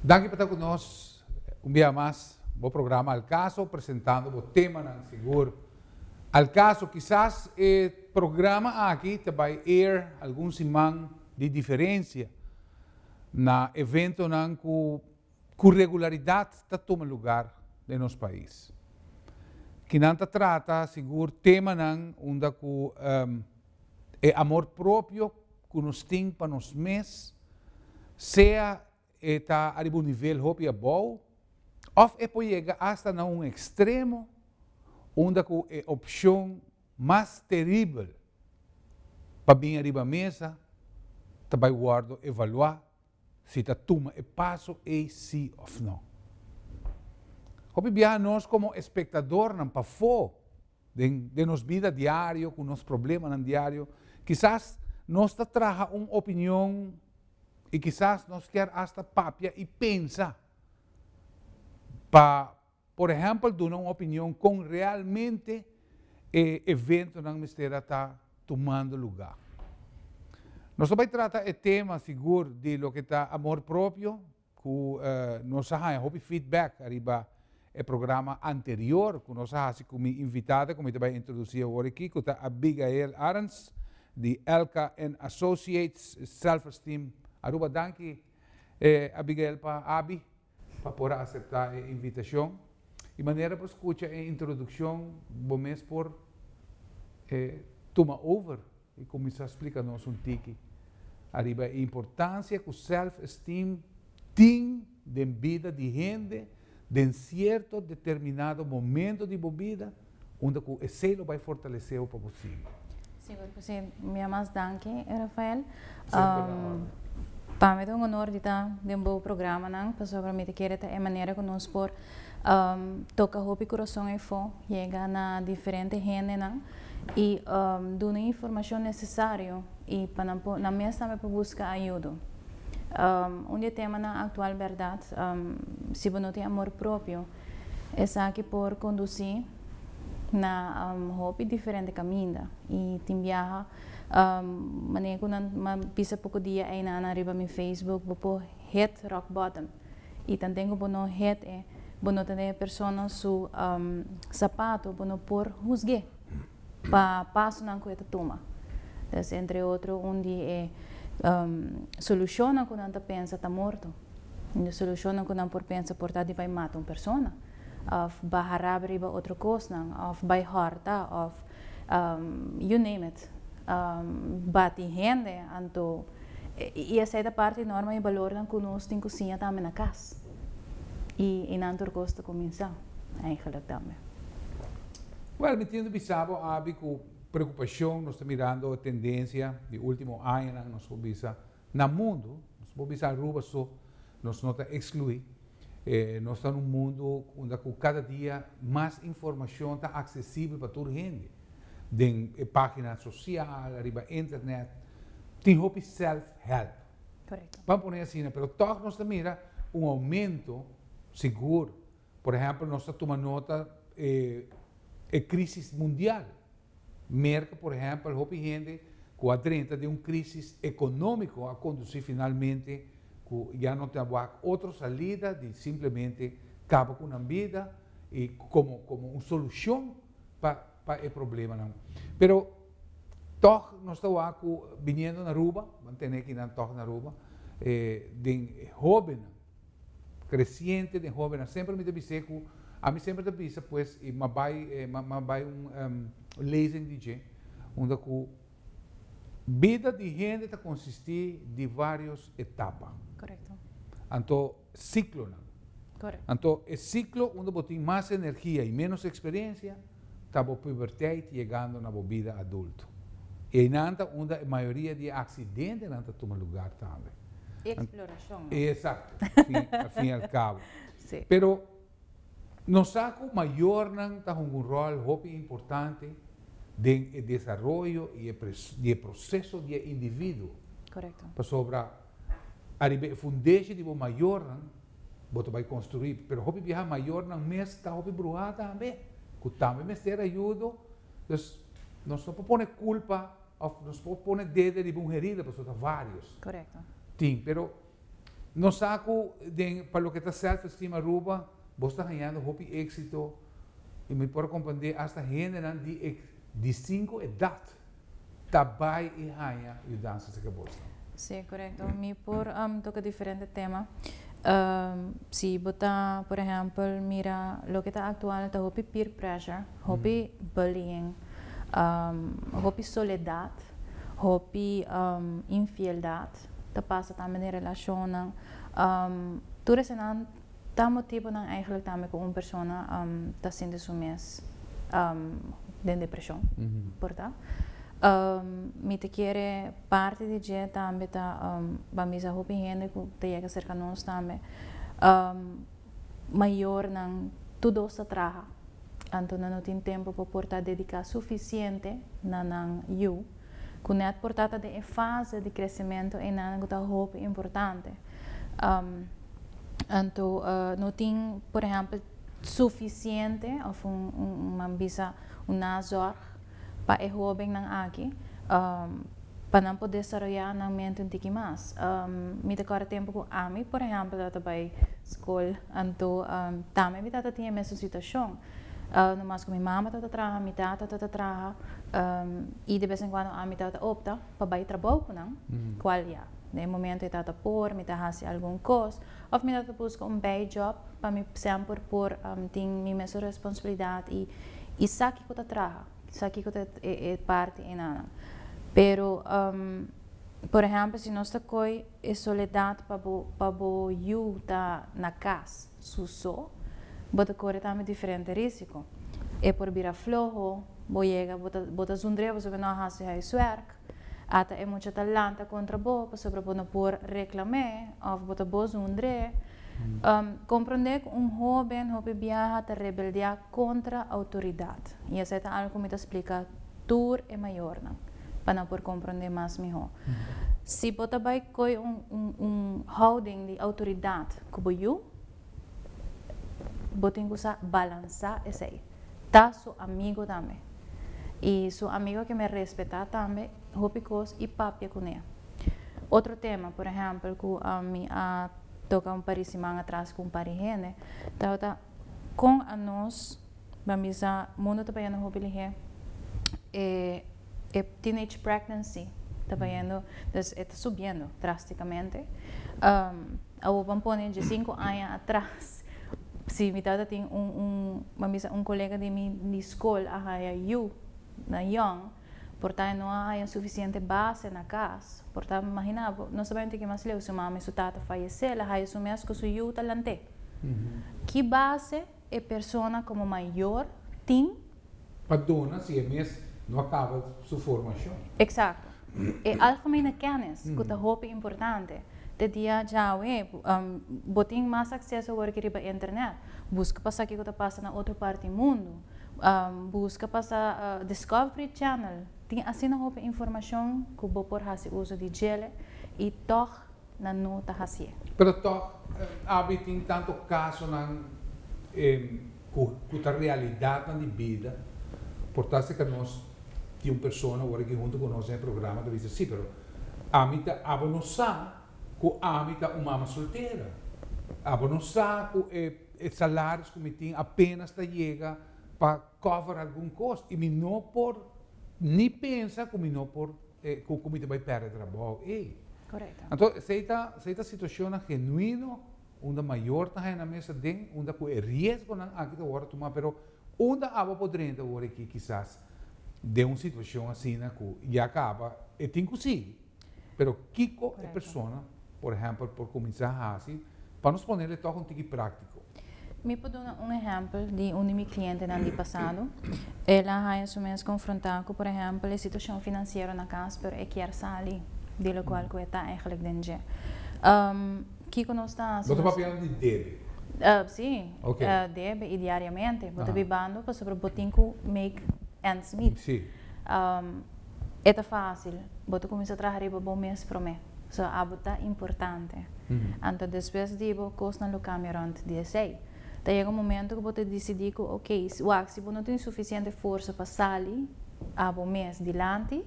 Danke por estar conosco um dia mais. O programa Al Caso, apresentando o tema não seguro. Al Caso, quizás o programa aqui vai ter algum simão de diferença na evento não com regularidade está tomando lugar no nosso país. Que não trata seguro tema não onde com amor próprio que nós temos para nós mesmos, seja está a um nível hopi bom, ou pode chegar hasta a um extremo, onde a opção mais terrível para vir arriba à mesa, também guardo evaluar se está toma o passo e sim ou não. Hopi viaja nós como espectador não para fora de nossa vida diária, com nossos problemas no diário, quizás nós traga uma opinião e quizás nós quer hasta papia e pensa para, por exemplo, dar uma opinião com realmente o evento na mistério está tomando lugar. Nós vamos tratar o tema seguro de lo que está amor próprio, que nós temos feedback arriba o programa anterior, que nós temos como invitada, como eu vai introduzir agora aqui, que está Abigail Arens, de Elka & Associates Self-Esteem. Aruba, danke, Abigail, para Abi, para poder aceitar a invitação. E maneira para escutar a introdução, vamos por tomar over e começar a explicar-nos tique. Arriba a importância que o self-esteem tem de vida de gente, de certo determinado momento de vida, onde o selo vai fortalecer o possível. Sigur que sim, minha mais danke, Rafael. Para mim é honor de estar num programa, não? Para mim querer é maneira que nós por tocar o coração e fo, chegar na diferente gente, não? E dar a informação necessária e para na minha também para buscar ajuda. Tema na atual verdade, se você não tem amor próprio, é aqui por conduzir na hobby diferente caminho e tem viaja maneira que não pisa pouco dia aí na arriba meu Facebook vou hit rock bottom e também quando hit é quando tem pessoas su sapato quando por juzgue para passo na coisa toma então entre outro onde é soluciona quando anda pensa tá morto e soluciona quando anda por pensa portar vai matar uma pessoa of baharab riba outra coisa, of by harta, of you name it. Bati gente, anto e essa é a parte norma e valor que nós temos cozinha também na casa. E na outra coisa começar, eigenlijk também. Well, me entendo bisabo abi com preocupação, nós estamos mirando a tendência de último ano, nós vamos na mundo, nós vamos ruba só, nós não excluir. Nós estamos num mundo onde cada dia mais informação está acessível para toda a gente. Tem página social, arriba internet, tem hobby self-help. Correto. Vamos pôr assim, mas toch nós mira aumento seguro. Por exemplo, nós tomamos nota da crise mundial. Merca, por exemplo, hobby gente com a 30 de uma crise econômica a conduzir finalmente já não tem outra salida de simplesmente acabar com a vida e como uma solução para o problema não. Pero toch nós estamos aqui vindo na rua, mantendo aqui na toch na rua, de jovem, crescente de jovem, sempre me dice que a mim sempre dice pues e vai lezing DJ, onde que vida de gente está consistir de várias etapas. Correto. Então, ciclo. Não? Correto. Então, o ciclo onde você tem mais energia e menos experiência, está a pubertade chegando na vida adulta. E nanta onde a maioria de acidentes não toma lugar também. Exploração. Exato, ao fim e ao cabo. Sim. Pero, no saco maior não está um rol muito importante de desenvolvimento e de processo de indivíduo. Correto. Para sobrar a fundeixa de maior, você vai construir, mas o viajar maior não mesmo está o bruxar também, que também me ter ajuda, então nós não podemos pôr culpa, nós podemos pôr dedo de uma herida, para vários. Correto. Sim, pero no saco para lo que está self-estima ruba, vos estás ganhando hopi éxito e me pode compreender hasta gente de 5 edad também e ganha e dança se que bosta. Sim, correto. Me por toca diferente tema. Se botar, por exemplo, mira, lo que está atual está hopi peer pressure, hopi bullying, hopi soledad, hopi infidelidade, tá passa também em relação, tudo isso não tá motivo não eigenlijk também com uma pessoa tá sendo sumes de depressão, portanto. Me te quer parte de dia também tá vamos a hopi gente que te chega cerca nós também maior não tudo está traga então não tem tempo para portar dedicar suficiente na não you que não é portada de fase de crescimento e não é hopi importante então não tem por exemplo suficiente ou uma visa uma zorg para o jovem não aqui para não poder desarrollar na mente um pouco mais. Me decora tempo com a mim, por exemplo, eu trabalho escola, então também me tata tinha a mesma situação. No mais com minha mama tata trabalha, minha tata tata trabalha, e de vez em quando a mim tata opta para ir trabalhar com não, qual é? No momento eu tata por, me tata fazer algum coisa, ou me tata busca bem job para me sempre por ter minha mesma responsabilidade e sabe que eu trabalho. Aqui é parte em nada. Pero, por exemplo, se nós temos a soledade para o you na casa, só, bota corre também diferente risco. É por vir a flojo, boiega, bota zundre, você vai não fazer isso work. Até é muito talento contra bo, para sobre não por reclamar, ou bota bo zundre. Compreender que jovem viaja a rebeldia contra a autoridade. E isso é algo que me explica tour é maior, não? Para não por compreender mais melhor. Se você vai com holding de autoridade que você tem que usar balançar isso aí. Tá seu amigo também. E seu amigo que me respeita também, hopicos e papia com ele. Outro tema, por exemplo, que a mim toca parecimento atrás com parihene, então com a nós vamos a mundo também no hobby é teenage pregnancy também está subindo drasticamente vamos pôr de 5 anos atrás se me tem um colega de mim de escola a you na young portanto não há suficiente base na casa. Portanto, imagina, não sabemos que mais leu, se mãe e se tata faleceu, ela vai assumir que su yu talante. Que base é pessoa como maior tem? Para dona, se é mesmo, não acaba sua formação. Exato. É algemene kennis, que é importante. De dia já botem mais acesso ao que riba internet. Busca passar o que está passando na outra parte do mundo. Busca passar Discovery Channel. Tem assim uma informação que o por fazer uso de gele e toch na nota fazer. Pero toch, tem tanto caso na com a realidade na vida. Portanto, que nós temos pessoa agora que junto com nós no programa que diz sim, pero a mim tá não sabe que a mim tá uma mama solteira. A não sabe que salários que me tem apenas chega para cover algum custo e me não por nem pensa como não por como vai perder trabalho. Correto. Então, essa situação é genuína, onde maior está na mesa de, onde é risco não aqui da hora tomar, pero onde aba podrendo agora aqui quizás de uma situação assim que já acaba e tem que seguir. Pero Kiko é pessoa, por exemplo, por começar assim, para nos pôr ele toque um tique prático. Me pode dar exemplo de um de meus clientes no ano passado. Ela ha confrontado com, por exemplo, a situação financeira na casa, mas quer sair, de qual está eigenlijk dentro. Kiko não está... Você está falando de débito? Sim, okay. Débito e diariamente. Você está vivendo para sobre botinho make ends meet. Sim. É fácil. Você começa a trabalhar para bom mês para mim. So, é importante. Então, depois de você não caminhar de sei. Chega um momento que você decide que, ok, se você não tem suficiente força para sair, a bom mês adiante,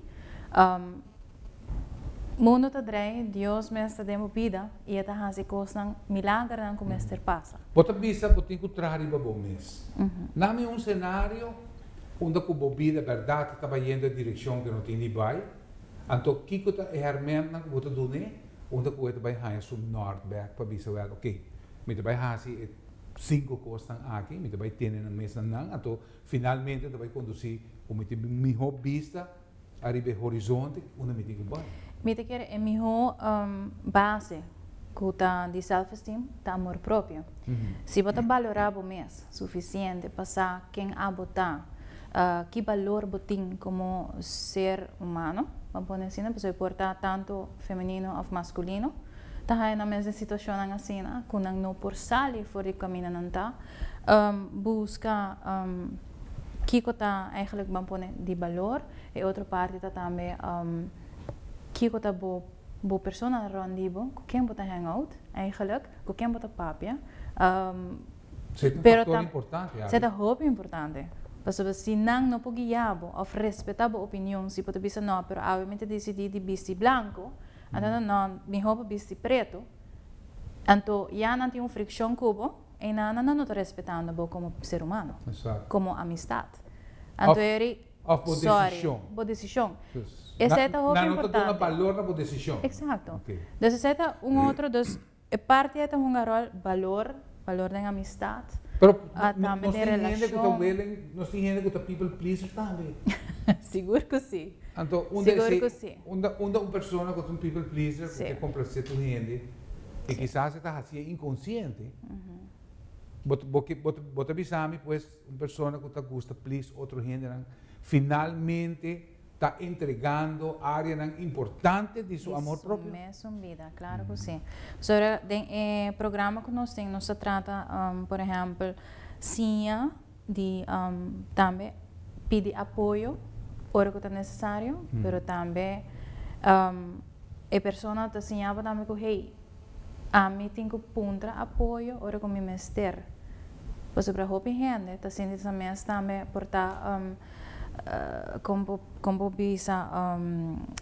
mundo te drei, Dios me está dando vida e esta hace cosas milagres não como este passa. Bota visa, bota encontrar riba bom mês. Name cenário onde a vida, verdade, estava indo em direção que não tem nem vai. Então, Kiko está realmente não bota do né, onde coisa vai raia sul norte back para visa well, ok. Me vai hasi 5 coisas aqui, me vai ter na mesa não, então finalmente vai conduzir o me melhor vista arriba horizonte, onde me digo vai. Me te quer é melhor base que tá de self-esteem, tá amor próprio. Se você valorar o mês suficiente para quem a botar, que valor botin como ser humano, vamos pôr assim, a pessoa importa tanto feminino ou masculino, tá na mesma situação assim, que não por sair fora do caminho não tá, busca que tá eigenlijk vamos pôr de valor e outra parte tá também que tá boa persona rondibo, com quem bota hangout, eigenlijk, com quem bota papia. Pero é importante. É muito importante. Porque se não pode guiar ou respeitar a opinião, se pode dizer não, pero obviamente decidi de vestir branco, então não, me roupa vestir preto, então já não tem fricção cubo, e não está respeitando como ser humano, como amistade. Então boa decisão. Essa é muito importante. Não valor na boa decisão. Exato. Então, esse é outro, é parte de valor da amistade. Pero nós tem gente que está people pleaser também. Seguro que sim. Então, uma pessoa que é um people pleaser, que é complacer a gente, e quizás está assim inconsciente, bota bisami, pues, uma pessoa que está gosta please outra gente, finalmente está entregando área importante de seu amor próprio. Mesmo vida, claro que sim. Sobre o programa que nós temos, nós trata, por exemplo, sim, de também pedir apoio, hora que é necessário, mas também a pessoa está ensinando também que, hey, a mim tem que punta apoio, hora que me mester. Por sobre a roupa gente, está sentindo também portar como bisa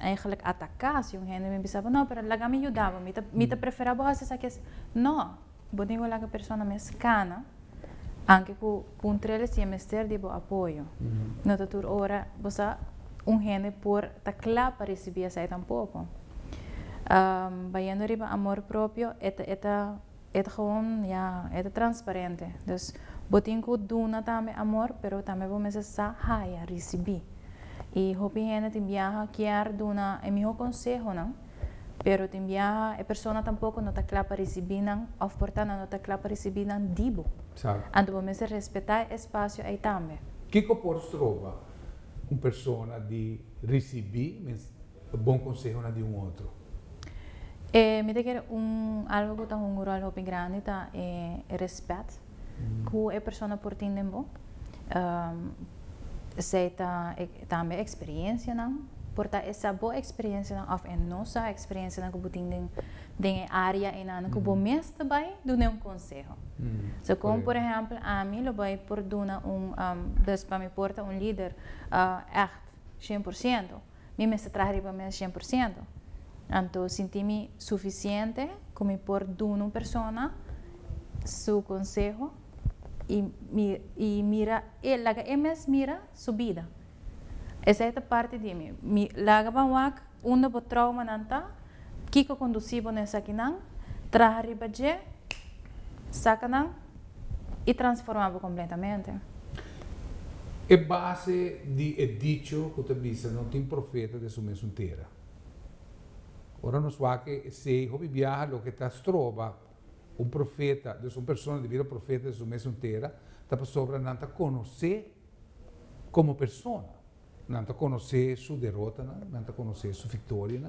eigenlijk atacar se gente me pensava não, pero laga me ajudava, me prefere você sabe não, bodinho laga persona me escana, anche com puntrele se mester de apoio. Não tá tur ora você gente por tá claro para receber essa tampouco. Bayando riba amor próprio, é gewoon ja, é transparente. Dus botin ko duna também amor, pero também vamos sa haya receber. E hopi gente te viaja quer duna é meu conselho não, pero te viaja a pessoa tampouco não tá clara para receber não, ou portanto não tá clara para receber não dibo. Então vamos respeitar espaço aí também. Que por trova pessoa de receber bom conselho de outro? Me quer algo que está um rol bem grande tá é respeito que a pessoa por ti nembo se tá também experiência não porta essa boa experiência não of nossa experiência não que botin den área e não que bom mês também do nem conselho so como por exemplo a mim lo vai por dona des para me porta líder echt 100% me está trazer para mim 100%. Então, senti-me suficiente como por uma pessoa, seu conselho, e mira, ela mira sua vida. Essa é a parte de mim. Laga bawak, uma por trauma nanta, que conduzivo nessa aqui não, trazer ribaje, saca não, e transformava completamente. É base de dicho que você diz, não tem profeta de sua mesa inteira. Ora non so che se hobby viaja lo che ta trova un profeta, de una persona di vero profeta de su mesa intera, ta sopra nanta conosce come persona, nanta conosce su derrota, nanta conosce su vittoria,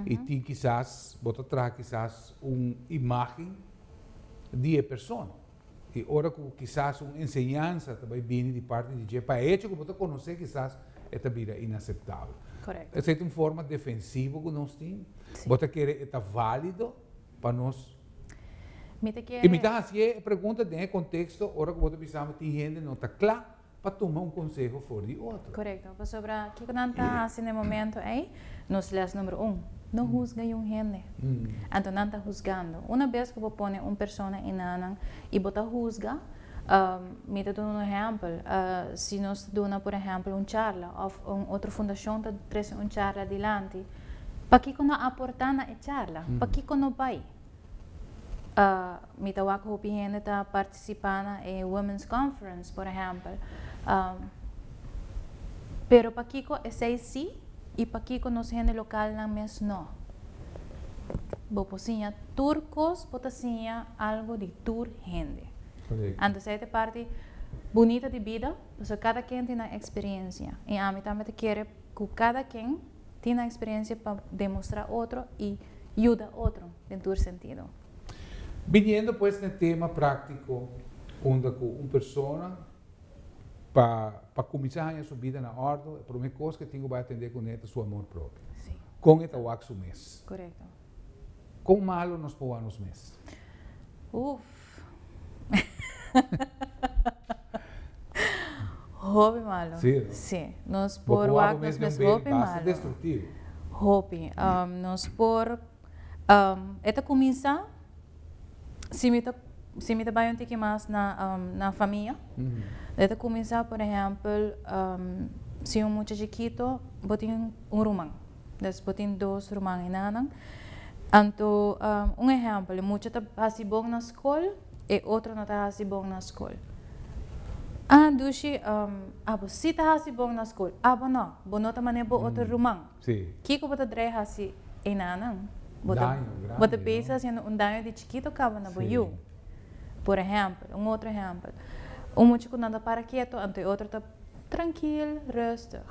e tem quizás, bota atrás quizás imagen de persona. E ora quizás enseñanza também viene de parte de Dios, para hecho que bota conosce quizás esta vida inaceptável. Correto. Essa é uma forma defensiva que nós temos. Você quer estar válido para nós. E me dá assim a pergunta dentro do contexto, hora que você pensamos que gente não está claro para tomar conselho fora de outro. Correto. Sobre o que não está assim no momento aí, nós lemos número 1. no juzga un gente. Entonces no está juzgando. Una vez que vos pones una persona en anang y vos te juzga, me te doy un ejemplo. Si nos dona, por ejemplo, una charla o otra fundación te trae una charla adelante, ¿para qué no aportan a charla? ¿Para qué no va? Me te voy a gente está participando en Women's Conference, por ejemplo. Pero para qué es sí y para qué nos gente local no. Boposinha turcos, botasinha algo de tur gente. Entonces esta parte bonita de vida, porque cada quien tiene una experiencia. Y a mí también quiero que cada quien tenga experiencia para demostrar otro y ayudar a otro en tu sentido. Viniendo pues en el tema práctico, onde una persona para comenzar a su vida na orde, a primeira coisa que tenho que atender com ele é seu amor próprio. Sim. Com ele o axo mês. Correto. Com malo nos podemos mês. Hobby malo. Sim. Sim. Nos por o axo mês hobby malo. Destrutivo. Hobby. Nos por esta começa se me vai um pouquinho mais na família. Esta começa, por exemplo, se muito chiquito, botem rumang. Des botem dois rumang em nanang. Então, exemplo, muito tá assim bom na escola e outro não tá assim bom na escola. Dushi, se tá assim bom na escola, não tá maneiro outro rumang. Sim. Que bota dre assim em nanang. Bota pensa assim dano de chiquito acaba na boiú. Por exemplo, outro exemplo. Chico nada para quieto, ante outro está tranquilo, rustig.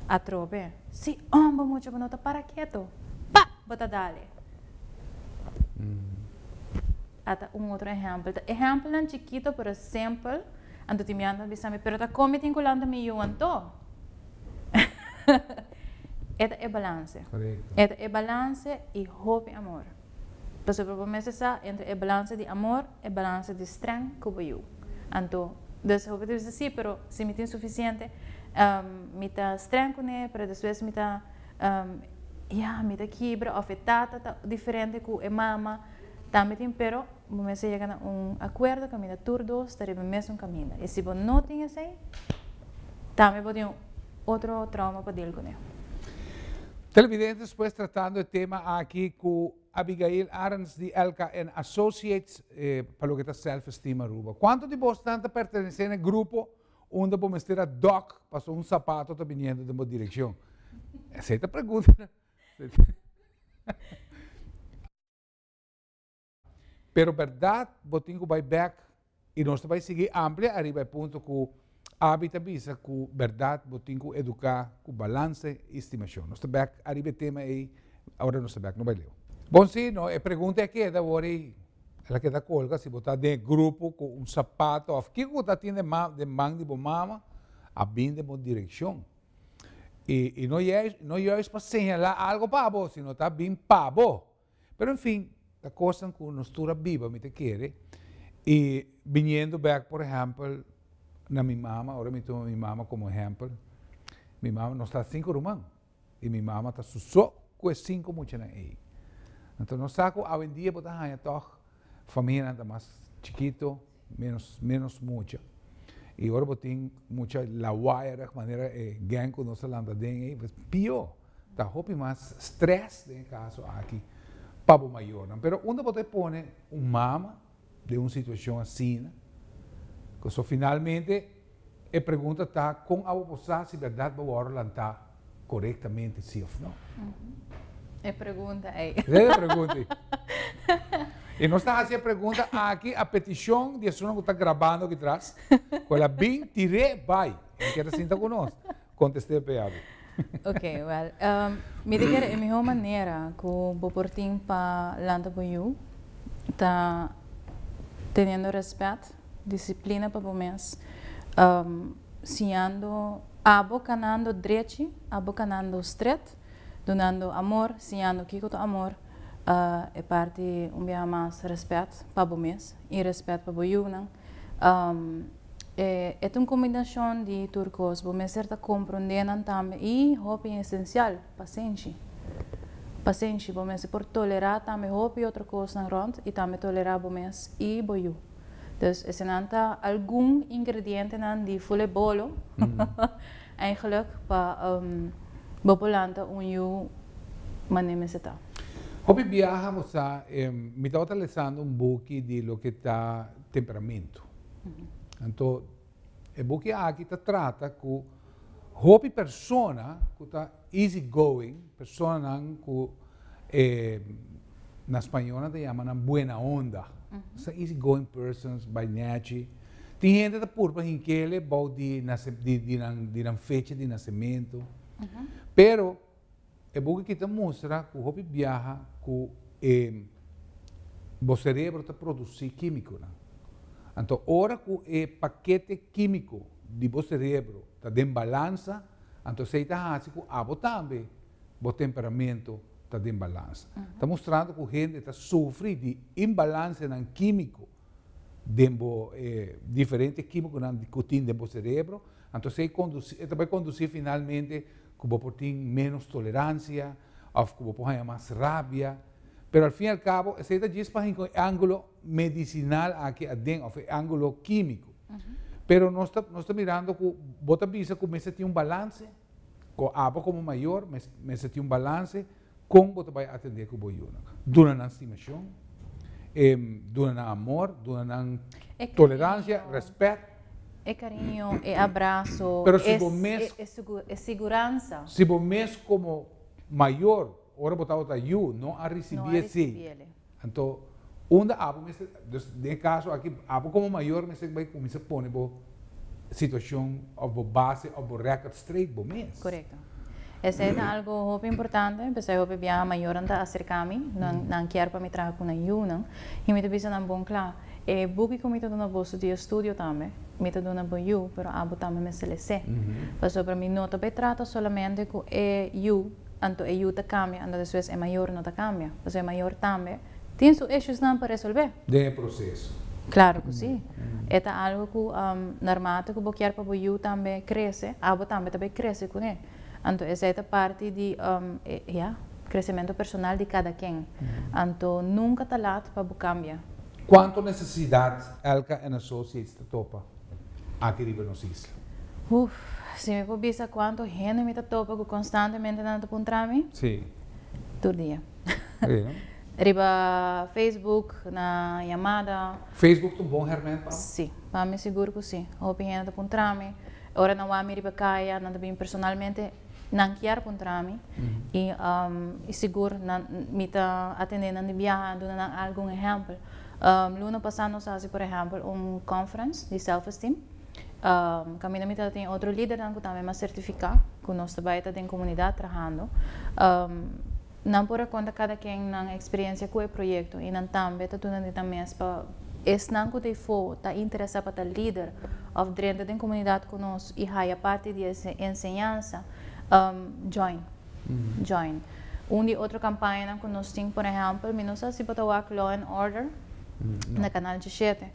Atrobe. Se muito não está para quieto, pá, bota dale. Ata outro exemplo. Exemplo é chiquito, por exemplo, ante te me anda bisame, pero tá cometendo colando me eu anto. Esta é balance. Esta é balance e hope amor. Então, o problema é entre a balance de amor e a balance de strength que eu. Então, eu vou dizer assim, mas se me tem suficiente, me está strength com ele, para depois me está, me está quebra, afetada, tá diferente com a mama, também tem, pero, vamos chegar a acordo que me dá turdos, está no mesmo caminho. E se você não tem assim, também pode ter outro trauma para deal com ele. Televidentes, pues tratando el tema aquí con Abigail Arens de LKN Associates para lo que está self-esteem Aruba. ¿Cuántos de vosotros pertenecen al grupo donde podemos a Doc pasó un zapato está viniendo de mi dirección? Esa es la pregunta. Pero verdad, vos tengo que back y nosotros vamos a seguir amplia arriba al punto que hábito visa que verdade vou ter que educar com balance e estimação. Nós estamos arriba o tema aí, agora nós estamos não vai ler. Bom, sim, a pergunta é que agora ela queda colga se botar de grupo com um sapato, o que você tem de mão de mama, a bem de boa direção. E não é para señalar algo para você, sino está bem para você. Mas, enfim, a coisa que nós estamos viva, me te quer, e vindo back, por exemplo, na minha mama, agora me tomo minha mama como exemplo. Minha mama não está 5 rumang. E minha mama está só com 5 muitas aí. Então, nós saco, hoje em dia, botar a família está mais chiquito, menos muita. E agora botem muita la wire, de maneira gang com nossa landa aí, mas pior. Está hopi mais stress no caso aqui, para o maior. Mas onde você põe mama de uma situação assim, so, finalmente, a pergunta está com a oposição se verdade vai orientar corretamente, sim ou não. A pergunta é. É a pergunta. E nós estamos fazendo a pergunta aqui, a petição de pessoa que está gravando aqui atrás, com ela bem, tirei, vai. Quer sentar conosco? Contestei para ela. Ok, well, me diga a melhor maneira que o Boportim para Landa Boiú está tendo respeito, disciplina para o mês, sendo abocanando direito, abocanando estreito, donando amor, sendo que o amor é parte mais respeito para o mês e respeito para o Boiú. É uma combinação de turcos, o mês está compreendendo também e roupa é essencial, paciência. paciência, bom mês por tolerar também roupa e outra coisa na rond e também tolerar bom mês e boiu. Dus is er algum ingrediënte nan die volle bolo eigenlijk para bopolanta unju maneme seta. Hopi viajamos a me está utilizando un buque de lo que está temperamento. Então, o buque aqui está trata com hopi persona que está easy going, persona que na espanhola te chamam buena onda. São easy going persons by nature. Tem gente da purpa em que ele bom de fecha de nascimento. Pero é bom que te mostra que o hopi viaja que o cérebro está produzir químico. Então, ora que o paquete químico do cérebro está em balança, então se está assim que abo também o temperamento está em balança. Está mostrando que a gente está sofrendo de imbalance no químico, diferentes químicos que tem no cérebro, então ele vai conduzir finalmente que você tem menos tolerância, ou que você tenha mais rabia, mas ao fim e ao cabo, você está dizendo para o ângulo medicinal aqui dentro, ou ângulo químico. Pero nós estamos mirando que você pensa que você tem balance, com a água como maior, você tem balance, como você vai atender com o boiuna. Durante a estimação, durante o amor, durante a tolerância, respeito. É carinho, é abraço, é segurança. Se você como maior, ora você está you, não a receber assim. Então, onde abo, nesse caso aqui, abo como maior, você vai começar a pôr a situação, a base, a record straight, bom mês. Correto. Esse é algo muito importante, porque eu via maior anda acercar-me, não quero para me trazer com a you, não. E me devia ser bom claro. E buki ko mito na bolso de estudio também, mito na boiu, pero abo também me selece. Porque para mim não te trata solamente com you, anto you te cambia, anto depois é maior não te cambia, porque é maior também. Tem seus issues não para resolver. De processo. Claro que sim. É algo que normal que eu quero para boiu também cresce, abo também cresce com ele. Anto essa é a parte de crescimento personal de cada quem. Anto nunca está lá para cambiar. Quanto necessidade Elka e Associates te topa aqui em nossa isla? Se me pubisa quanto gente me topa constantemente na puntrami? Sim. Todo dia. Riba Facebook, na chamada. Facebook é um bom ferramenta? Sim, para mim seguro que sim. Opinião da puntrami. Ora não há riba caia, não também personalmente não quero puntrami e seguro me tá atendendo na viagem, dando algum exemplo. Luna passado nós fazemos, por exemplo, conference de self-esteem. Caminho tem outro líder que também me certificar, que nós também tem comunidade trabalhando. Não por conta cada quem na experiência com o projeto e não também está tudo também para esse não que for está interessado para o líder ou dentro da comunidade conosco e a parte de ensinança, join. De outra campanha que nós temos, por exemplo, nós se para o Law and Order na canal 17.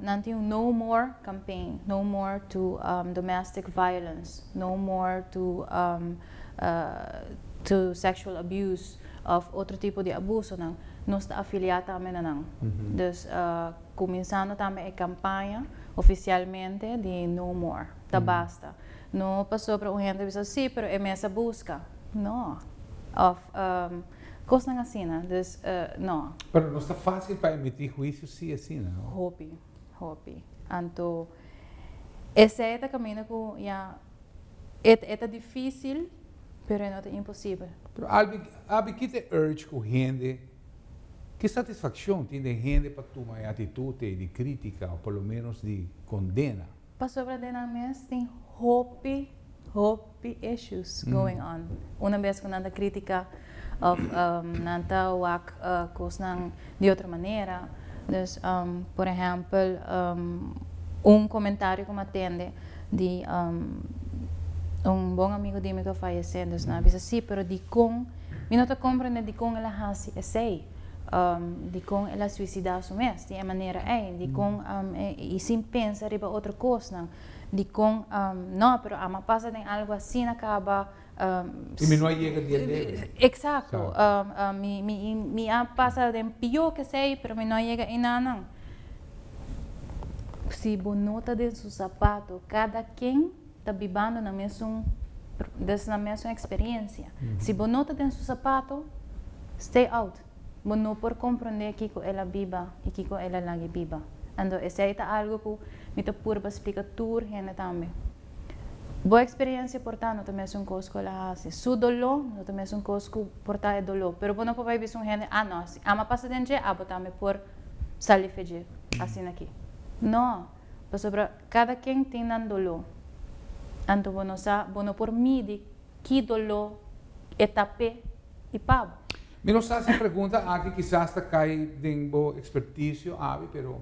Nós temos No More campaign, No More to domestic violence, No More to sexual abuse of outro tipo de abuso. Nós estamos afiliados também. Então, começando também a campanha oficialmente de No More, da basta. Não passou para gente dizer sim, mas é essa busca. Não. Coisa assim, né? Não. Mas não está fácil para emitir juízo sim assim, não? Hobby. Então, esse é o caminho que é difícil, mas não é impossível. Mas que te urge com gente, que satisfação tem de gente para tomar atitude de crítica, ou pelo menos de condena? Para sobre dinâmicas, tem hobby issues going on. Uma vez que nada crítica, nada wak coisa de outra maneira. Então, por exemplo, comentário que me atende de bom amigo de mim que faleceu, então, disse sim, pero de com, eu não compreendo de com ela assim, sei. de com ela suicidar su mes, de maneira de com e sem pensar riba outra coisa, de com não, pero ama passa tem algo assim acaba e me não chega dia dele. Exacto, me passa tem pior que sei, pero me não chega em nada. Se bonota de seu sapato, cada quem está vivendo na mesma experiência. Se bonota de seu sapato, stay out. Não por compreender que ela viva e que ela lagi viva. Então, esse é algo que me está por explicar tudo gente também. Boa experiência, portanto, também é uma coisa que ela faz. Su dolor, também é uma coisa que porta é dolor. Pero não pode ver um gente, não, se ama passa dentro, também por sair fugir, assim aqui. Não, sobre cada quem tem um dolor. Então, não por medir que dolor é tapé e pavo. Me não sabe se pergunta aqui quizás está cai dentro expertício, pero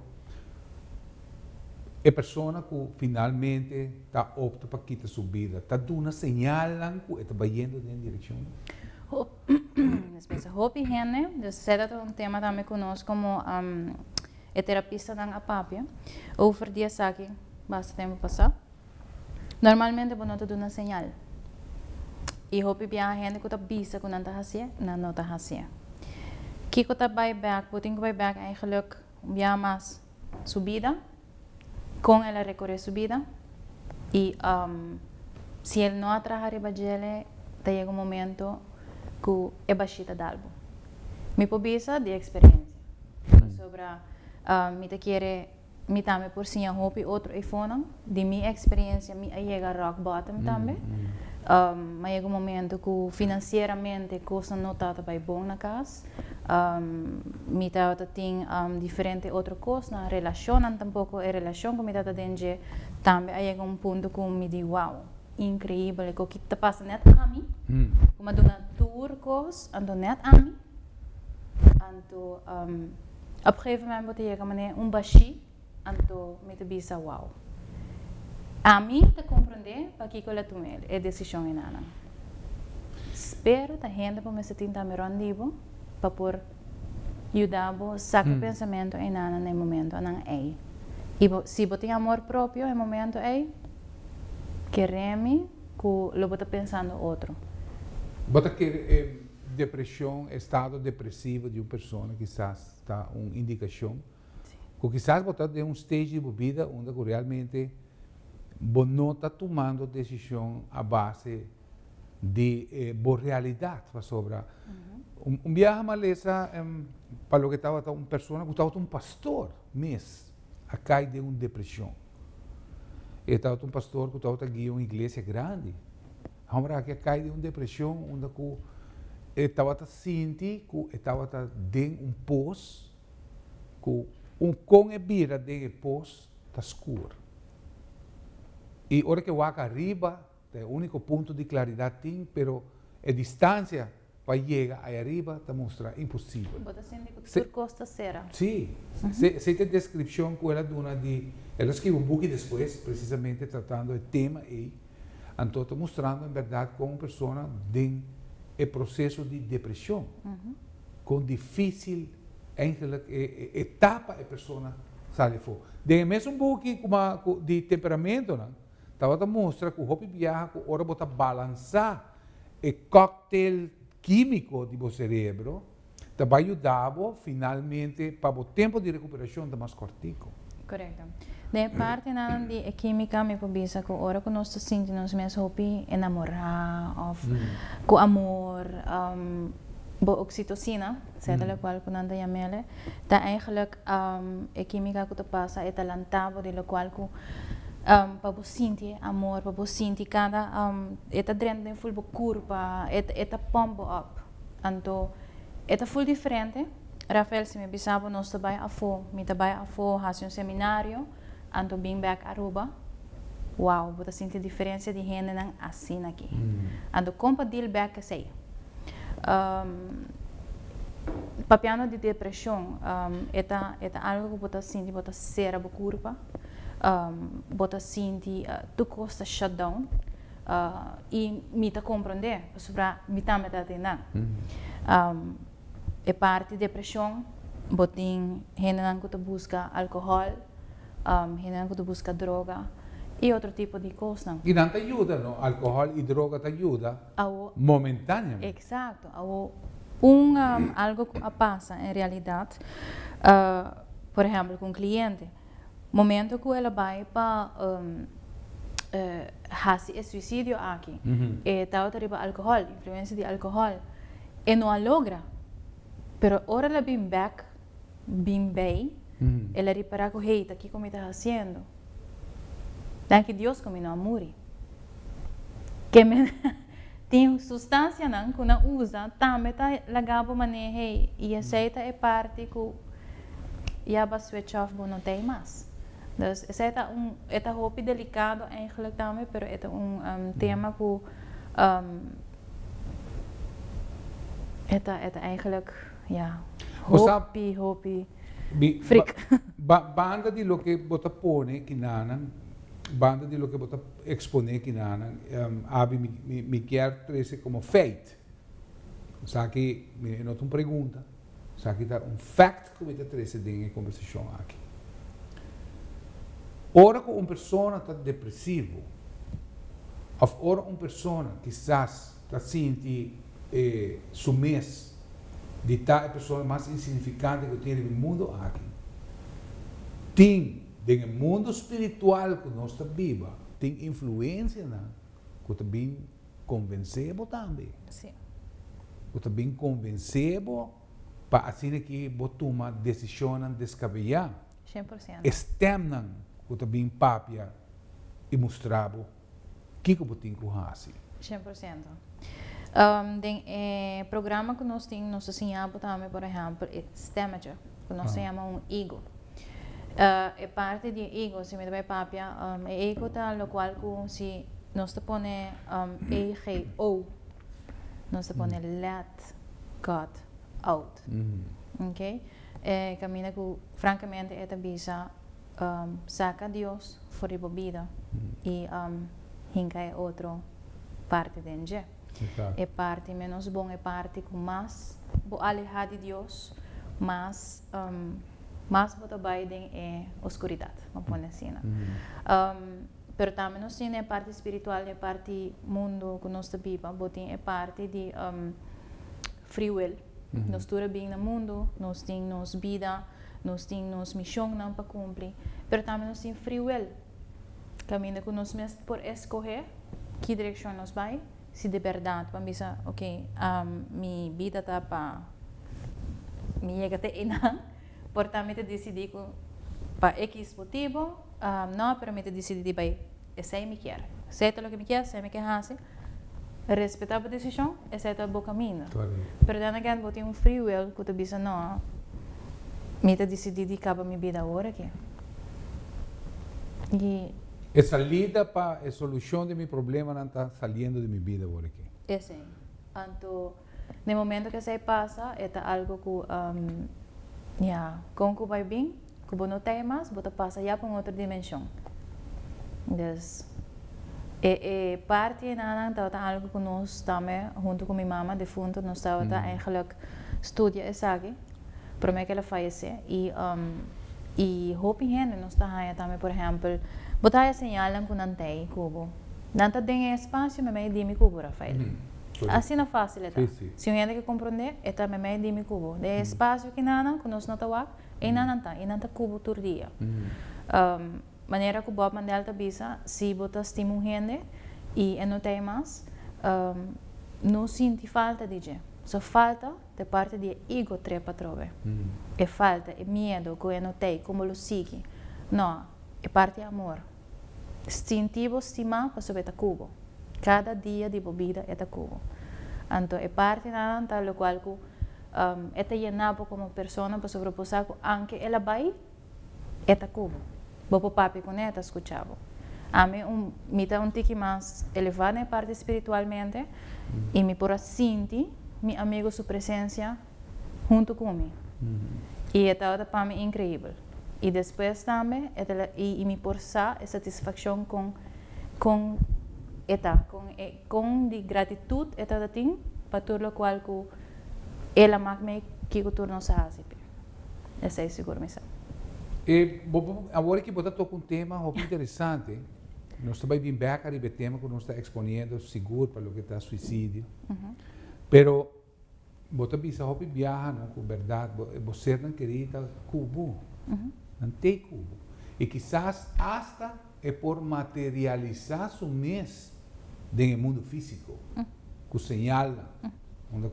é pessoa que finalmente está opta para quitar sua vida, está dando uma señal que está indo em direção. Hopi gente, eu sei que é um tema também conosco como é terapista da Apapia, ou por dia aqui, basta tempo passar. Normalmente eu não estou dando uma señal. E hopi bia gente que está bisa que não está fazendo, não está fazendo. Que está back, putting back eigenlijk bia mais subida, com ela recorrer subida e se ele não atrás arriba dele, chega momento que é baixita d'albo. Me pobisa de experiência. Sobre me te querer me também por sim hopi outro iPhone de minha experiência me chega rock bottom também. Mas chega momento que financeiramente coisa não está bem bom na casa. Me tem diferente outra coisa na relação, tampouco é relação que me está dentro também chega ponto que me diz wow, incrível, o que está passando net a mim, como dona turcos, ando net a mim, ando op een gegeven moment chega maneira baixi, ando me te bisa wow. A mim te compreender para que eu tomei a decisão em nada. Espero que a gente para me sentir também rendido para por ajudar a sacar o pensamento em nada no momento não é. E se você tem amor próprio no momento é quereme que lo bota pensando outro. Bota que depressão, estado depressivo de uma pessoa, quizás está uma indicação, que quizás bota de stage de vida onde realmente não está tomando decisão a base de boa realidade sobre viaje maleza para o que estava uma pessoa que estava um pastor mês a cair de uma depressão e estava um pastor que estava guiando uma igreja grande agora que cai de uma depressão onde que estava sentindo que estava dentro um poço que com a beira de poço está escuro. E hora que vai arriba, é o único ponto de claridade tem, pero a distância para chegar aí arriba está mostrando impossível. Bota sendo que por costa será. Sim, se tem descrição que ela dona de, ela escreveu um pouco depois, precisamente tratando o tema aí, então está mostrando em verdade como uma pessoa tem o processo de depressão, com difícil etapa a pessoa sai fora. De mesmo um pouco de temperamento, né? Estava mostra que o hopi viaja que ora bota balançar o cocktail químico do seu cérebro, vai ajudar finalmente para o tempo de recuperação mais curtico. Correto. De parte nada de química me pobisa que ora que nós sentimos mesmo hopi enamorar ou com amor, oxitocina, seja qual que nanda yamele, tá eigenlijk a química que te passa é talentado de lo qual que para você sentir amor, para você sentir cada eta drente full curva, eta pump up. Então, eta full diferente. Rafael se me bisabo nós trabalha a fo, me trabalha a fo, faz seminário, então bem back Aruba. Wow, você sentir diferença de gente não assim aqui. Então, como deal back sei. Papiano de depressão, eta algo que você sente, você ser a curva. Bota senti tu costa shutdown e me ta compreender sobre me ta meta tena é parte depressão, botin gente que busca álcool, gente que busca droga e outro tipo de coisa. E não te ajuda, não? Álcool e droga te ajuda momentaneamente. Exato. Algo que passa em realidade, por exemplo, com um cliente, momento que ela vai para fazer suicídio aqui, e tal riba álcool, influência de álcool, e não logra, pero ora ela bem back, bem bem, ela repara que hey, aqui como está fazendo, dan que Deus como não amore, que me tem substância não que não usa, também tá lagabo manehe e aceita é parte que já vai switch off não tem mais. Então, esse é hopi delicado eigenlijk também, pero é tema que é eigenlijk ja hopi freak. Banda di lo que bota pone kinanan, banda di lo que bota expone kinanan, abi mi quer trece como fate. Saki me nota uma pergunta, saki tá fact que me trece em conversação aqui. Ora que uma pessoa está depressivo, ou ora uma pessoa quizás está sentindo sumês de tal a pessoa mais insignificante que tem no mundo aqui. Tem, no mundo espiritual que nós estamos vivos, tem influência que também convencemos também. Sim. Que também convencemos para assim que toma decisões descabelladas. 100%. Estemnan que também papia e mostrava que você tem que fazer. 100%. Programa que nós temos, nós ensinamos também, por exemplo, é stemmager, que nós chamamos ego. É parte do ego, se me dá papia, é ego tal, o qual se nós te põe ego, nós te põe let God out. Ok? Caminha que, francamente, é a bisa saca Deus fora da vida e hinca é outra parte dentro. É parte menos bom, é parte com mais alejado de Deus, mais bota Biden é oscuridade, vamos pôr assim. Pero também nós temos a parte espiritual, a parte mundo que nós vivemos, é parte de free will. Nós estamos bem no mundo, nós temos vida, nós temos missão para cumprir, pero também nós temos free will. Caminho que nós mesmos por escolher que direção nós vai, se de verdade, para pensar, ok, minha vida está para me chegar até aí, portanto, decidi que para X motivo, não, pero me decidi para esse me quer. Se é o que me quer, se me quer fazer, respeitar a decisão, esse é o bom caminho. Pero then again, vou ter free will que tu bisa não, me decidi de acabar minha vida agora aqui. E essa lida para a solução de meu problema não está saindo de minha vida agora aqui. É sim. Então, no momento que isso passa, é algo que, com que vai bem, que não tem mais, você passa já para outra dimensão. Então, parte é algo que nós também, junto com minha mãe, de fundo, nós estamos eigenlijk estudando isso aqui, para mim que ela faleceu. E hope gente, nós estamos também, por exemplo, botar señalan que não tem cubo. Não tem espaço, mas é de cubo, Rafael. Assim não é fácil. Se alguém que compreender, é também de cubo. De espaço que não, que nós não temos, e não tem cubo todo dia. Maneira que o Bob Mandela está bisa, se botar estímulo gente e não tem mais, não sente falta de gente. Só falta de parte de ego trepa trove. É falta, é medo que eu não tenho, como lo sigue. Não, é parte de amor. Sentivo estima para subir a cubo. Cada dia de vida é a cubo. Então, é parte da lo qual é llenado como pessoa para sobrepasar que aunque ela vai, é a cubo. Bopo papi com ela escutava. A mim, me dá tique mais elevado na parte espiritualmente e me por sentir meu amigo sua presença junto comigo. E é para mim incrível. E depois também, e me força a satisfação com de gratitude, tem para tudo o qual ela me que o turno se hace. Esse é seguro mesmo. Agora que você toca tema muito interessante, nós também vimos bem aquele tema que nós estamos exponendo seguro para o que está suicídio. Pero você pensa que viaja, não, com verdade, você não queria ir ao Cubo, não tem Cubo. E quizás hasta é por materializar seu mês no mundo físico, com señal, onde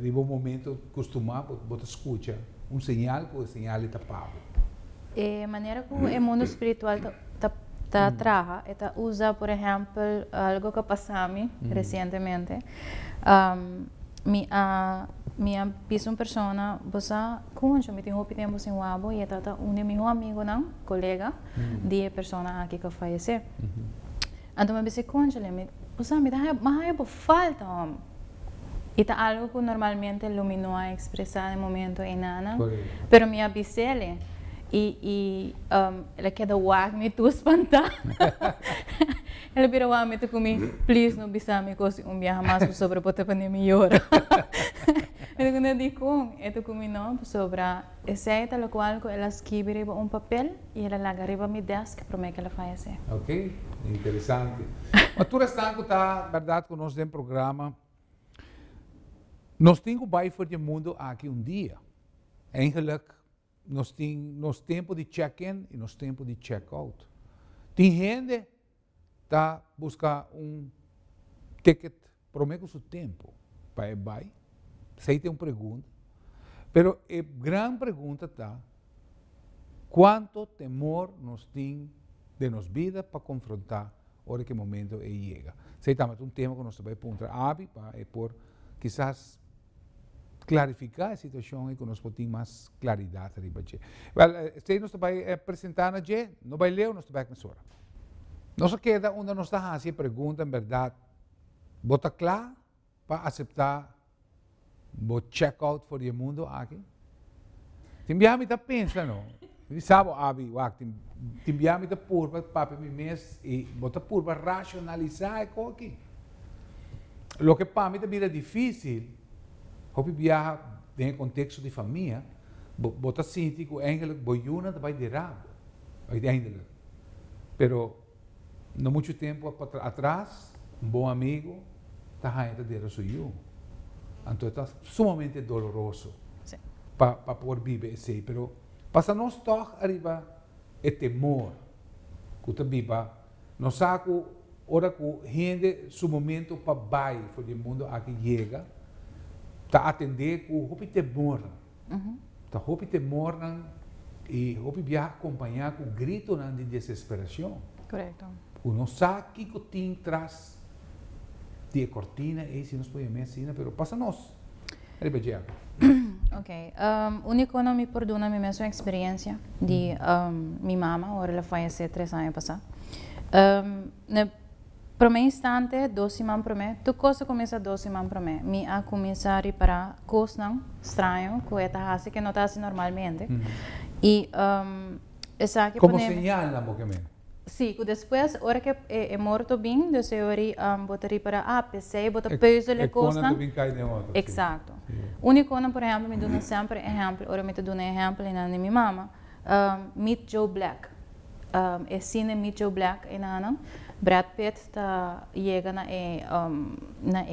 em um momento costumado você escuta señal que o señal está pago. A maneira que o mundo espiritual trabalha é usa, por exemplo, algo que passou recentemente. Minha pessoa, você conhece, me tem roupa tempo sem o abo e é meu amigo, não, colega, de pessoa aqui que faleceu. Então me disse, conhece, você me dá falta, e tá algo que normalmente iluminou a expressar no momento em nada, pero me avisei ela quer dar o me tu espantar. Ela virou o me tu comigo, please não bisame coisa viaje mais sobre a pandemia agora. Eu quando digo eu comigo não sobre esse tal qual que ela escreve papel e ela larga arriba meu desk para que ela faça. Ok, interessante. Mas tu está verdade que nós temos programa. Nós temos que ir para o mundo aqui dia. Eigenlijk, nós temos tempo de check-in e nós tempo de check-out. Tem gente que está buscando ticket para o seu tempo para ir para. Sei tem uma pergunta. Mas a grande pergunta está, quanto temor nós temos de nossa vida para confrontar hora que momento chega. Sei também tema que nós vamos apontar para por quizás clarificar a situação e que nós podemos ter mais claridade. Se nós vamos apresentar, não vai ler, nós vamos começar. Nós queda onde nós estamos fazendo pergunta, em verdade, bota claro para aceitar o check-out for o mundo aqui? Timbiami está pensando, sabe, timbiami está por para mim mês e bota por para racionalizar o aqui. O que para mim também é difícil, hopi viaja em contexto de família, bota sinti que eigenlijk boiuna vai de rabo, uiteindelijk. Pero não muito tempo atrás, bom amigo está indo de resolução. Então está sumamente doloroso para poder viver assim. Pero para nós toch arriba é temor que está viva. Nós saco hora que gente su momento para vai for o mundo aqui chega. Está atender com o temor. Está o temor e o viajar acompanhar com o grito de desesperação. Correto. O não sabe que tem traz de cortina e se nós podemos ensinar, mas passa nós. Ok. Único não me perdona minha mesma experiência de minha mama, agora ela faleceu 3 anos passados. Para mim, instante, 2 semanas para mim, tu coisa começa 2 semanas para mim. Me a começar a reparar coisas estranhas, que é que não está assim normalmente. E essa aqui como señal na boca mesmo. Sim, depois, hora que é morto bem, você botar para PC, botar peso de coisas. Exato. Único por exemplo, me dá sempre exemplo, ora me dá exemplo na minha mama, Meet Joe Black. É cine Meet Joe Black e na Brad Pitt está chega na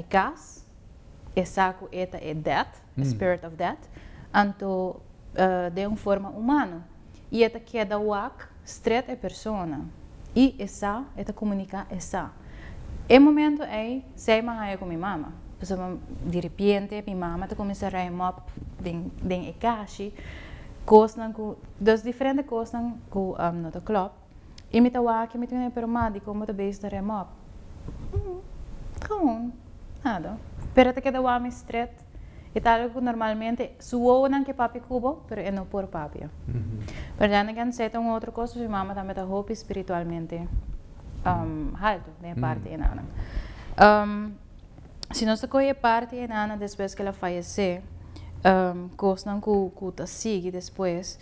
casa, e saco é death, spirit of death, então de uma forma humana. E esta queda wak, straight é persona. E essa, comunica essa. E momento é, sei mais com minha mama. De repente, minha mama começa a reimar em caixa, coisas das diferentes coisas que no club. E me tawa que me tinha permado como te base da remop. Como nada. Pero te queda wami straight. E tal que normalmente suou não que papi cubo, pero é não por papi. Pero já ninguém sei tem outra coisa que mama também tá hope espiritualmente alto, né parte enana. Se nós coisa parte enana depois que ela faleceu, coisa não que tá sigue depois,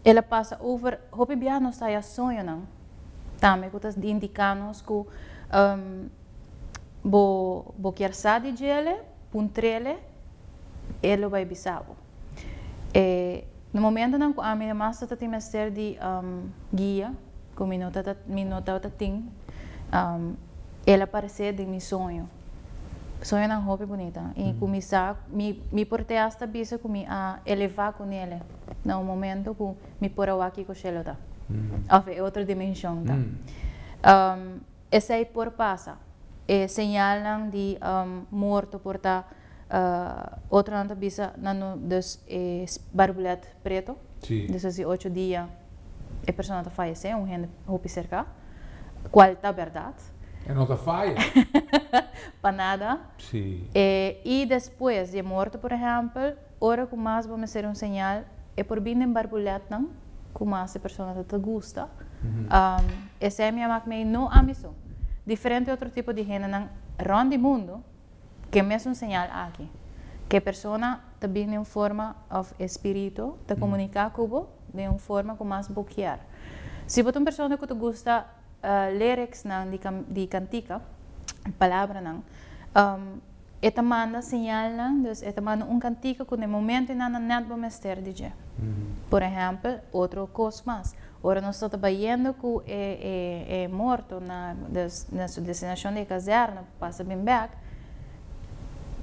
ela passa over, hope bia não está a sonho não. Também que tá indicando que bo quer sair de ele puntrele ele vai bisabo. No momento em que a minha massa está tem mestre de guia, com minuta tem, ela aparece de meu sonho. Sonho não roupa bonita. E começar, me portei hasta bisa com a elevar com ele. No momento que me pôr aqui com ele tá. É outra dimensão tá. Esse aí por passa. Señalan de morto por tá outra nanta bisa nano dos barbulete preto. Desses 8 dias a pessoa tá faleceu, gente roupa cerca. Qual tá verdade? É nota falha? Para nada. Sim. E depois de morto, por exemplo, hora que mais vamos ser sinal é por vir em barbulhete não, que mais a pessoa te gosta. Esse é minha máquina não amisso. Diferente outro tipo de gente não ronde mundo que é mesmo sinal aqui. Que a pessoa também em forma de espírito te comunicar com você de uma forma que mais bloquear. Se você é uma pessoa que te gosta lyrics de cantica, palavra não, esta manda sinal não, dus esta manda cantica que no momento não net vamos ter DJ. Por exemplo, outro coisa mais. Ora nós estamos trabalhando com morto na sua destinação de caserna, passa bem back.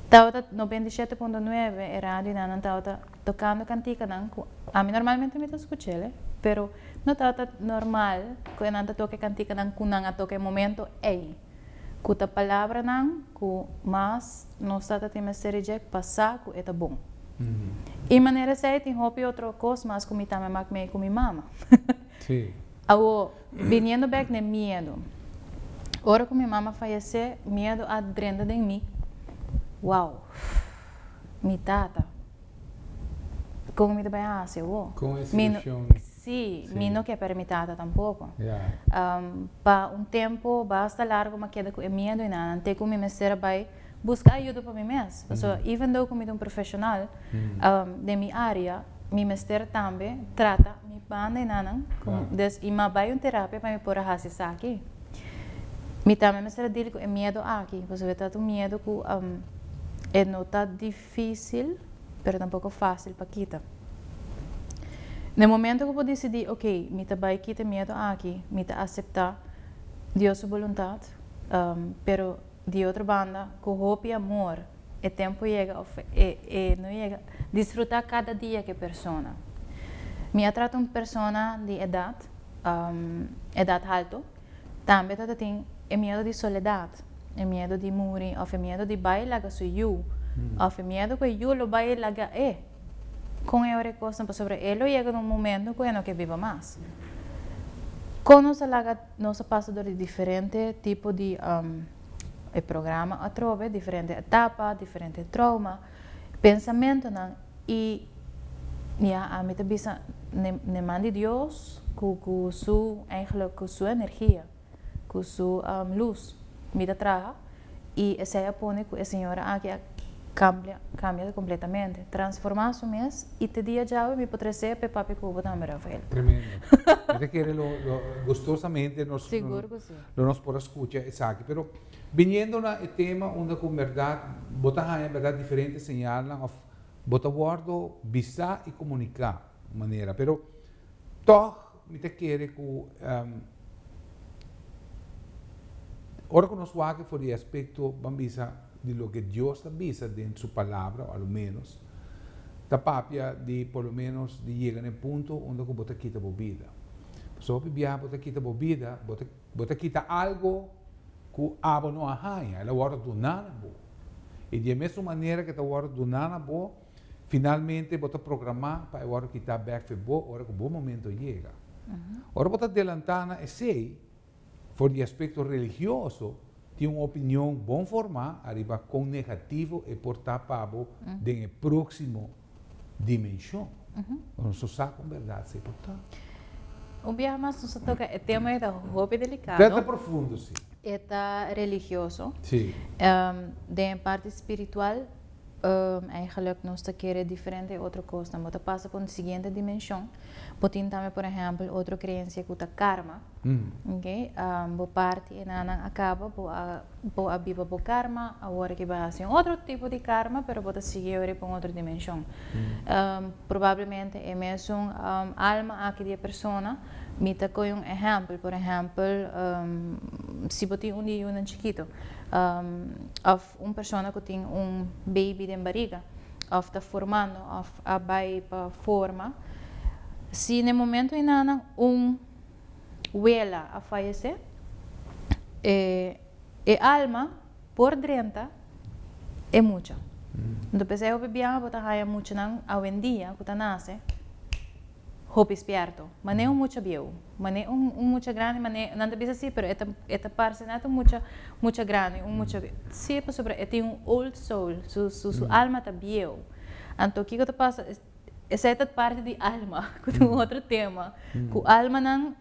Tava 97.9 era rádio não tava tocando cantica não. A mim normalmente me escuto ele, pero não estava normal que não toque cantica não com não toque momento ei. Com a palavra não, com mas não está tendo ser reject passar com é bom. E maneira sei tem hobby outra coisa mas com também mag me com minha mama. Sim. Ao vindo back nem medo. Ora que minha mama faleceu, medo adrenda de mim. Uau. Mi tata. Como me vai a ser o? Com esse Sim, mi não quer permitir tampouco. Yeah. Pa tempo basta largo mas queda com medo e nada. Até que me mestre vai buscar ajuda para mim mesmo. So, even though como um profissional de minha área, mi mestre também trata mi banda e nada. Des e ma vai terapia para me pôr a raça aqui. Mi também mestre dele com medo aqui. Você vê tanto medo que não está difícil, mas tampouco fácil para quitar. No momento que eu decidi, ok, me vai quitar medo aqui, me aceitar Deus sua vontade, pero de outra banda, com roupa e amor, o tempo chega, não chega, desfrutar cada dia que persona. Me trata uma pessoa de idade alta, também tem medo de soledade. É medo de morrer, ou é medo de bailar com you, ou é medo que you lo bailar com a recosta sobre ele chega num momento que não quer viver mais. Quando nós passa por diferentes tipos de programa, a trove diferente etapa, diferente trauma, pensamento não e a mim também ne manda Deus com sua energia, com sua luz. Me traga e essa põe que a senhora aqui cambia completamente, transforma-se mesmo e te dia já me pode ser para papi cubo também Rafael. Tremendo. Yo quiero gustosamente nos seguro que sim. Nos por escuchar exacto, pero viniendo na el tema onde com verdade, bota em verdade diferente señalan of bota guardo bisa e comunicar maneira, pero toch me te quiere que ahora que nos va por el aspecto bambisa de lo que Dios avisa en su palabra, al menos, tapapia de por lo menos de llegar en el punto donde bota quita vida. So viaja bota quita vida, bota quita algo que abo no ahaia, ela guarda do nada bo. E de mesma maneira que ta guarda do nada bo, finalmente bota programar para agora quitar back for bo, hora que o bom momento chega. Ora bota adelantana e sei por o aspecto religioso, tem uma opinião bom formar, arriba com negativo e portar pabo de próximo dimensão. Não só sabe com verdade, se portar. O dia mais nos toca é tema é roupa delicado. Trata profundo, sim. É religioso. Sim. De parte espiritual, eigenlijk nos quiere diferente otra cosa. Bota pasa por una siguiente dimensión. Botin también, por ejemplo, otra creencia que es karma. Okay? Bo parte en ana acaba, bo abiba bo karma, ahora que va a hacer otro tipo de karma, pero bota sigue ahora por otra dimensión. Probablemente es un alma aquí de persona. Mita con un ejemplo, por ejemplo, si botin un día un chiquito, of una persona que tiene un baby de barriga, of está formando, of vai para forma, si en el momento en que un abuela a fallecer, el alma por dentro es mucho. Entonces, eu bebia botar raia muito não a vendia, que tá nasce. Hope esperto, mas nem muito biu, mas nem muito grande, mas nem não deve ser, pero esta parte não é muito grande, muito sim, por sobre é tem old soul, su alma tá biu. Então o que que passa? Essa é a parte de alma, que é outro tema. Que alma não,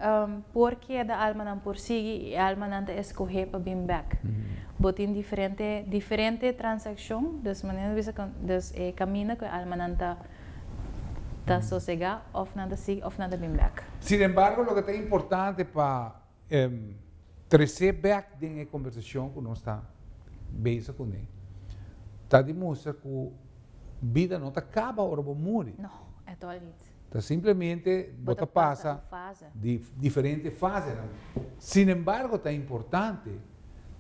porque da alma não por si, e alma não tá escolher para bem back. Botin diferente transação, das maneiras das caminho que a alma não tá sossegada, ou nada assim, ou nada bem back. Sin embargo, lo que é importante para trazer back na conversação que nós está bezig com ele, está demonstrando que a vida não acaba ou vai morrer. Não, é todo isso. Está simplesmente bota passa de diferentes fases. Sin embargo, está importante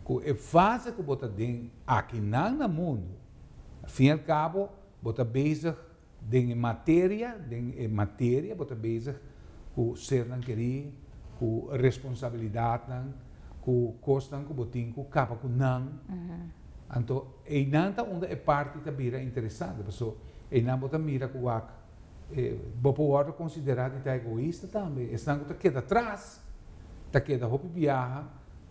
que a fase que bota den aqui no mundo, ao fim e ao cabo, bota bezig em matéria, bota bezig com ser não querer, com responsabilidade, com costa que botin, com capa com não. Então, e não tá onde é parte da vida interessante, porque e não bota mira com o pode considerar que é egoísta também. Estão que queda atrás, queda roupa viaja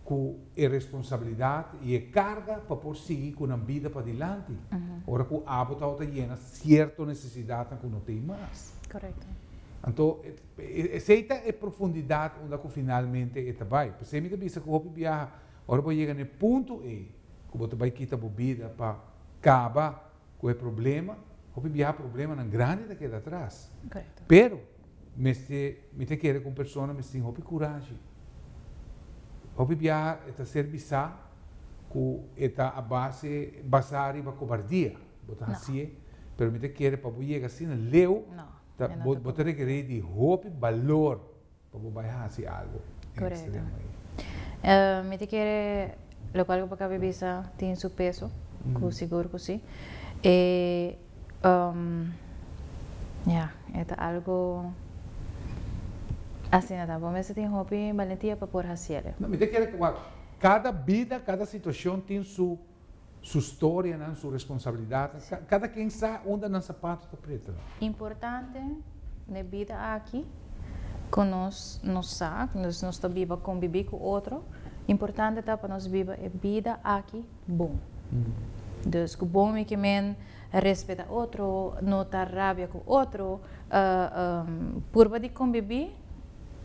com a responsabilidade e a carga para por seguir com a vida para adiante. Ora que o hábito está llena certa necessidade que não tem mais. Correto. Então, essa é a profundidade onde finalmente está vai. Porque me que o roupa viaja, ora vai chegar no ponto que você vai quitar a vida para acabar com o problema. Roupa viaja problema não grande da queda atrás. Correto. Pero me te quer com pessoa, me tem roupa coragem. Roupa viaja está serviçar com esta a base basar e a cobardia. Botar assim, pero me te quer para chegar assim no leu. Botar requerer de roupa valor para você fazer algo. Correto. Me te quer lo cual para cabeça tem seu peso, com seguro que sim. É algo assim, nada. Vamos ver se tem roupa e valentia para por fazer. Me te quer que cada vida, cada situação tem sua história, sua responsabilidade. Cada quem sabe onde no sapato está preto. Importante na vida aqui, que nós sabe, nós está viva conviver com outro. Importante tá para nós viver a vida aqui bom. Então, que bom é que men respeita outro, não tá rabia com outro, por de conviver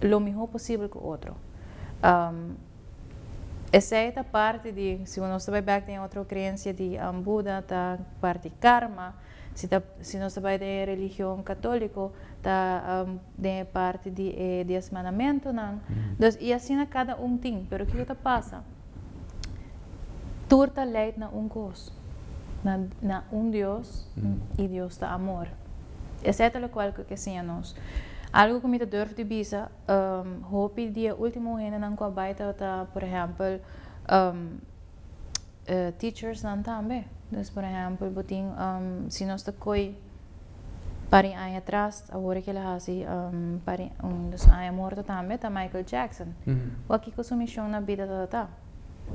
o melhor possível com outro. Essa é a parte de, se nós vai back tem outra crença de Buda, tá parte de karma. Se nós vai de religião católica, tá de parte de desmanamento, não. Então, e assim cada tem. Pero o que passa? Tudo lei na coisa, na Deus e Deus da amor. Essa é a qual que sim nós. Algo que me durf de bisa, hopi dia último hena nang kwa baita ta, por exemplo, teachers nan tambe. Dus por exemplo, boting si nós ta koi pari ay atrás, agora que ela hasi pari dus ay morto tambe ta Michael Jackson. Waki ko sumisyon na vida ta.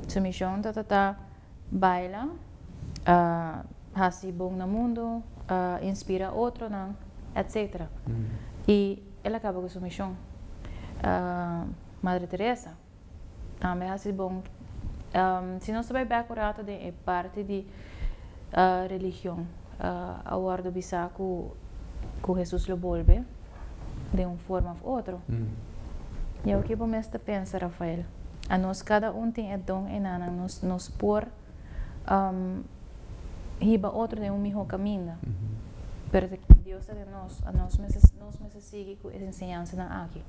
Sumisyon ta baila, hasi bong na mundo, inspira outro nang, etc. E ela acaba com sua missão. Madre Teresa também é bom. Se nós vai back orato de parte de religião, a ordem bisa que Jesus lo volve de uma forma ou outra. E o que você pensa, Rafael? A nós cada tem dom e nana nos por hiba outro de mejor camino. Pero Deus de nós, a nós seguir com essa ensinança aqui.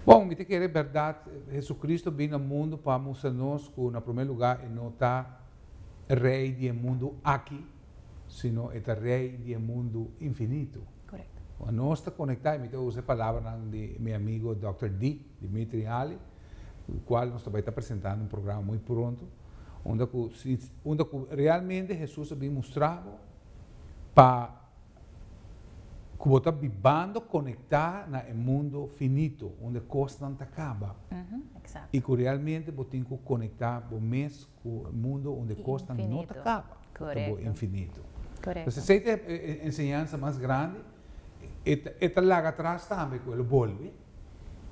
Bom, me te quer verdade, Jesucristo veio ao mundo para mostrar-nos que, no primeiro lugar, ele não está rei do mundo aqui, sino é rei do mundo infinito. Correto. A nós está conectado, me usa a palavra de meu amigo Dr. Dimitri Ali, o qual nós também está apresentando um programa muito pronto, onde realmente Jesus veio mostrar para que você está vivendo conectar no mundo finito, onde coisa não acaba. Exato. E que realmente você tem que conectar mais com o mundo onde coisa não acaba. Correto. Infinito. Correto. Então, essa é a ensinança mais grande. Está lá atrás também, que ele volve.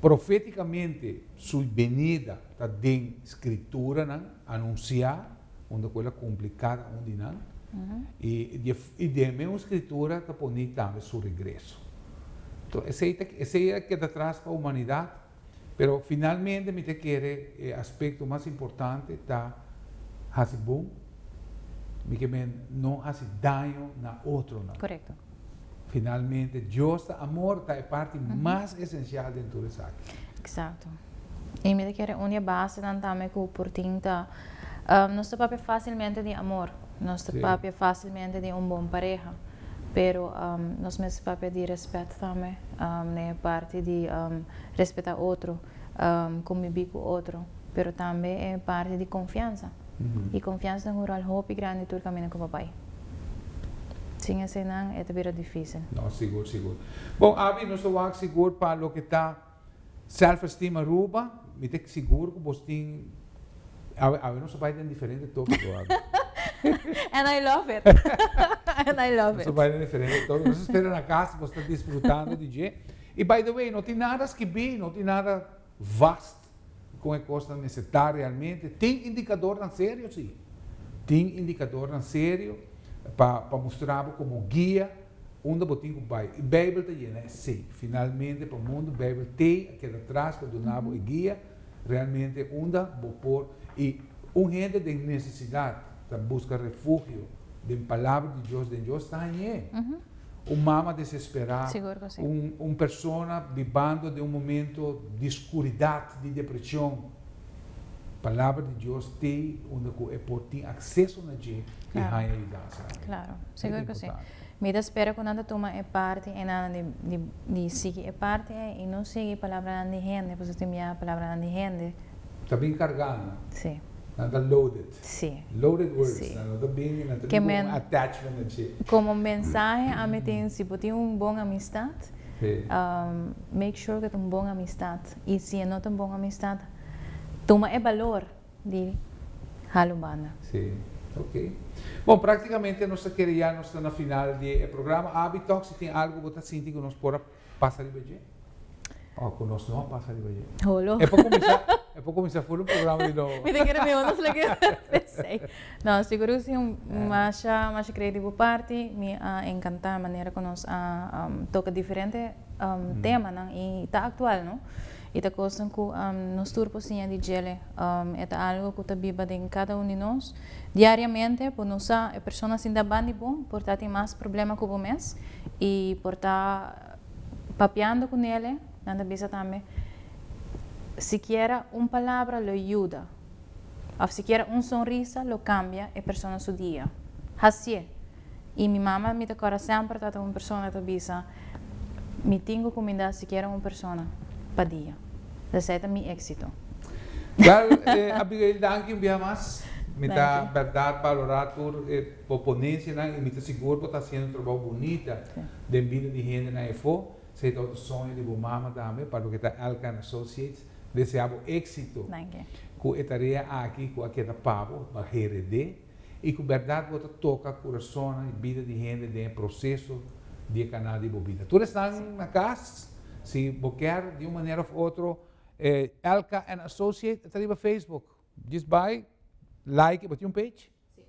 Profeticamente, sua venida está dentro da escritura, anunciar, onde é complicada, onde não. E de mesma escritura está pondo também seu regresso. Então, esse é que está atrás para a humanidade, mas finalmente me quer o aspecto mais importante está fazer bom, que não fazer dano na outro. Correto. Finalmente, Deus, amor, está a parte mais essencial dentro disso. Exato. E me quer uma base também que o portinho nós papel facilmente de amor, nós papel facilmente de bom pareja, pero nós mesmo papel de respeito também, né, parte de respeitar outro, conviver com outro, pero também é parte de confiança. E confiança é um rol muito grande todo caminho com o papai. Sem assim não é também difícil. Não, seguro. Bom, Abi, nós estamos seguros para o que está self-esteem aruba, me tem seguro que você tem não se vai ter diferente tópico, Abi. And I love it. Não se vai ter diferente tópico. Você espera na casa, você está desfrutando de dia. E, by the way, não tem nada que ver, não tem nada vasto com a coisa necessária realmente. Tem indicador na sério, sim. Tem indicador na sério para mostrar como guia onde você vai. A Bíblia está llena, sim. Finalmente, para o mundo, a Bíblia tem aqui atrás para donar a guia. Realmente, onde vou pôr. E gente de necessidade, que busca refúgio, de palavra de Deus está aí. Uma mama desesperada, uma pessoa vivendo de momento de escuridão, de depressão. A palavra de Deus tem onde é por ter acesso a gente e vai ajudar. Claro, seguro que sim. Me espera quando anda toma parte e nada de seguir parte e não seguir a palavra de gente, porque tem a palavra de gente. Está bem carregado. Sim. Está loaded. Sim. Loaded words. Sim. Está bem um attachment a gente. Como mensagem, a mim tem, se você tem boa amistade, make sure que tem boa amistade. E se não tem boa amistade, toma o valor de halubana. Sim. Ok. Bom, praticamente nós estamos na final do programa. Abi Talk, se tem algo que você sente que nós podemos passar de hoje? Oh, que nós não passamos de hoje. Holo. É para começar foi um programa de novo. Me quero me não sei que pensei. Não, seguro que sim, mais criativo parte, me encanta a maneira que nós toca diferente tema, não? E está atual, não? E está coisa que nós turpos sim de gele, é algo que está viva em cada de nós diariamente, por nós a pessoa assim da banda bom, por estar tem mais problema com o mês e por estar papeando com ele, nada bisa também. Siquiera uma palavra lo ajuda, ou siquiera sonrisa lo cambia a pessoa seu dia. Assim, e minha mama me decora sempre que uma pessoa que bisa, me tenho que me dar siquiera uma pessoa para dia. Isso é meu êxito. Claro, Abigail, danke um dia mais. Me dá verdade valorar por ponência e me dá seguro que está sendo um trabalho bonito de vida de gente na EFO. Sei todo o sonho de mama também para o que está Alcan Associates. Deseamos êxito com a tarefa aqui, com aquele papo, para RD, e com verdade você toca coração e vida de gente dentro do processo de canal de bebida. Todos estão na casa, se você quer de uma maneira ou outra, Alca and Associate, está no Facebook. Just buy, like, você tem page? Sim.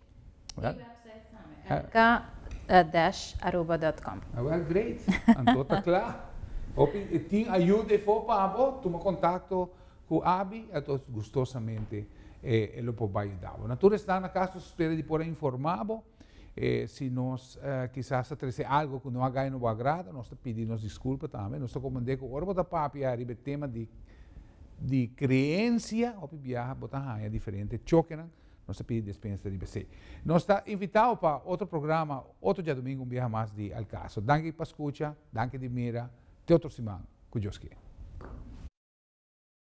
E website também. Alca-aruba.com. Well, great. Então está claro. Tem ajuda para você, toma contato com a Abi, então gostosamente ele pode ajudar. Todos estão na casa, espera de por informado se nós quizás atrese algo que não haga e não agrada, nós pedimos desculpa também. Nós comandei que o bota papi arriba tema de crença, o viaja botar é diferente, choque, né? Nós pedimos dispensa de BC. Nós está invitado para outro programa, outro dia domingo, viaja mais de Al Caso. Danke para escuta, danke de mira, até outro semana, com Deus quer.